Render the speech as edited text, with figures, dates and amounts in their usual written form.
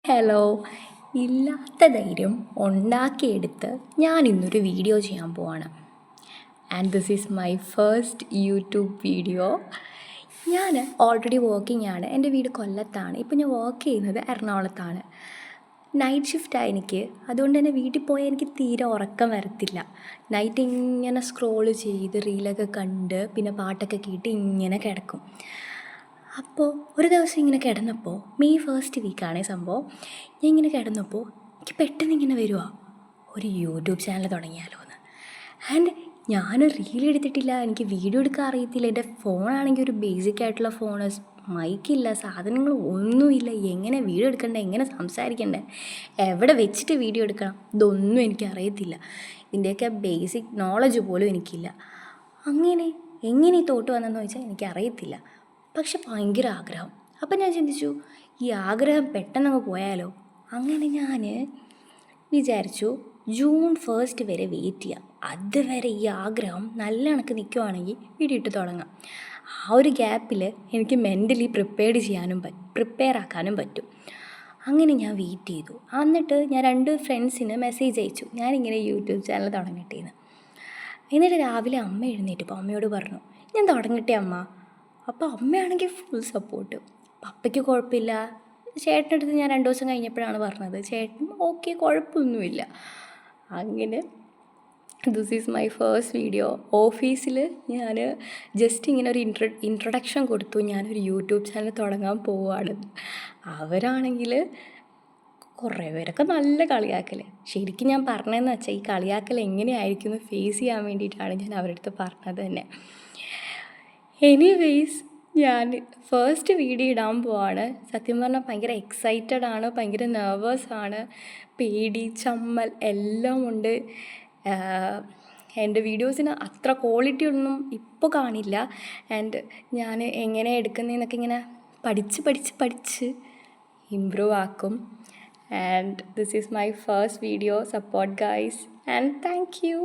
Hello. ഇല്ലാത്ത ധൈര്യം ഉണ്ടാക്കിയെടുത്ത് ഞാൻ ഇന്നൊരു വീഡിയോ ചെയ്യാൻ പോവാണ്. And this is my first YouTube video. ഞാൻ ഓൾറെഡി വർക്കിംഗ് ആണ്. എൻ്റെ വീട് കൊല്ലത്താണ്. ഇപ്പം ഞാൻ വർക്ക് ചെയ്യുന്നത് എറണാകുളത്താണ്. നൈറ്റ് ഷിഫ്റ്റാണ് എനിക്ക്. അതുകൊണ്ട് തന്നെ വീട്ടിൽ പോയാൽ എനിക്ക് തീരെ ഉറക്കം വരത്തില്ല. നൈറ്റ് ഇങ്ങനെ സ്ക്രോൾ ചെയ്ത് റീലൊക്കെ കണ്ട് പിന്നെ പാട്ടൊക്കെ കേട്ട് ഇങ്ങനെ കിടക്കും. അപ്പോൾ ഒരു ദിവസം ഇങ്ങനെ കിടന്നപ്പോൾ മെയ് ഫസ്റ്റ് വീക്കാണേ സംഭവം. ഞാൻ ഇങ്ങനെ കിടന്നപ്പോൾ എനിക്ക് പെട്ടെന്ന് ഇങ്ങനെ വരുക ഒരു യൂട്യൂബ് ചാനൽ തുടങ്ങിയാലോ എന്ന്. ആൻഡ് ഞാനൊരു റീൽ എടുത്തിട്ടില്ല, എനിക്ക് വീഡിയോ എടുക്കാൻ അറിയത്തില്ല. എൻ്റെ ഫോണാണെങ്കിൽ ഒരു ബേസിക് ആയിട്ടുള്ള ഫോണ്, മൈക്കില്ല, സാധനങ്ങൾ ഒന്നുമില്ല. എങ്ങനെ വീഡിയോ എടുക്കണ്ടേ, എങ്ങനെ സംസാരിക്കണ്ടേ, എവിടെ വെച്ചിട്ട് വീഡിയോ എടുക്കണം, ഇതൊന്നും എനിക്കറിയത്തില്ല. ഇതിൻ്റെയൊക്കെ ബേസിക് നോളജ് പോലും എനിക്കില്ല. എങ്ങനെ ഈ തോട്ട് വന്നതെന്ന് ചോദിച്ചാൽ എനിക്കറിയത്തില്ല. പക്ഷെ ഭയങ്കര ആഗ്രഹം. അപ്പം ഞാൻ ചിന്തിച്ചു, ഈ ആഗ്രഹം പെട്ടെന്നങ്ങ് പോയാലോ. അങ്ങനെ ഞാൻ വിചാരിച്ചു ജൂൺ 1 വരെ വെയിറ്റ് ചെയ്യാം. അതുവരെ ഈ ആഗ്രഹം നല്ല കണക്ക് നിൽക്കുവാണെങ്കിൽ വീഡിയോ ഇട്ട് തുടങ്ങാം. ആ ഒരു ഗ്യാപ്പിൽ എനിക്ക് മെൻ്റലി പ്രിപ്പയർ ആക്കാനും പറ്റും. അങ്ങനെ ഞാൻ വെയിറ്റ് ചെയ്തു. എന്നിട്ട് ഞാൻ 2 ഫ്രണ്ട്സിന് മെസ്സേജ് അയച്ചു, ഞാനിങ്ങനെ യൂട്യൂബ് ചാനൽ തുടങ്ങട്ടെ എന്ന്. എന്നിട്ട് രാവിലെ അമ്മ എഴുന്നേറ്റപ്പോൾ അമ്മയോട് പറഞ്ഞു, ഞാൻ തുടങ്ങട്ടെ അമ്മ. അപ്പോൾ അമ്മയാണെങ്കിൽ ഫുൾ സപ്പോർട്ട്. പപ്പയ്ക്ക് കുഴപ്പമില്ല. ചേട്ടനടുത്ത് ഞാൻ 2 ദിവസം കഴിഞ്ഞപ്പോഴാണ് പറഞ്ഞത്. ചേട്ടൻ ഓക്കെ, കുഴപ്പമൊന്നുമില്ല. അങ്ങനെ this is my first video. ഓഫീസിൽ ഞാൻ ജസ്റ്റ് ഇങ്ങനെ ഒരു ഇൻട്രൊഡക്ഷൻ കൊടുത്തു, ഞാനൊരു യൂട്യൂബ് ചാനൽ തുടങ്ങാൻ പോവുകയാണ്. അവരാണെങ്കിൽ കുറേ പേരൊക്കെ നല്ല കളിയാക്കൽ. ശരിക്കും ഞാൻ പറഞ്ഞതെന്ന് വെച്ചാൽ ഈ കളിയാക്കൽ എങ്ങനെയായിരിക്കും എന്ന് ഫേസ് ചെയ്യാൻ വേണ്ടിയിട്ടാണ് ഞാൻ അവരുടെ അടുത്ത് പറഞ്ഞത് തന്നെ. എനിവേയ്സ്, ഞാൻ ഫസ്റ്റ് വീഡിയോ ഇടാൻ പോവാണ്. സത്യം പറഞ്ഞാൽ ഭയങ്കര എക്സൈറ്റഡ് ആണ്, ഭയങ്കര നെർവസാണ്, പേടി, ചമ്മൽ എല്ലാം ഉണ്ട്. എൻ്റെ വീഡിയോസിന് അത്ര ക്വാളിറ്റി ഒന്നും ഇപ്പോൾ കാണില്ല. ആൻഡ് ഞാൻ എങ്ങനെ എടുക്കുന്നതെന്നൊക്കെ ഇങ്ങനെ പഠിച്ച് ഇമ്പ്രൂവ് ആക്കും. And this is my first video. Support guys and thank you.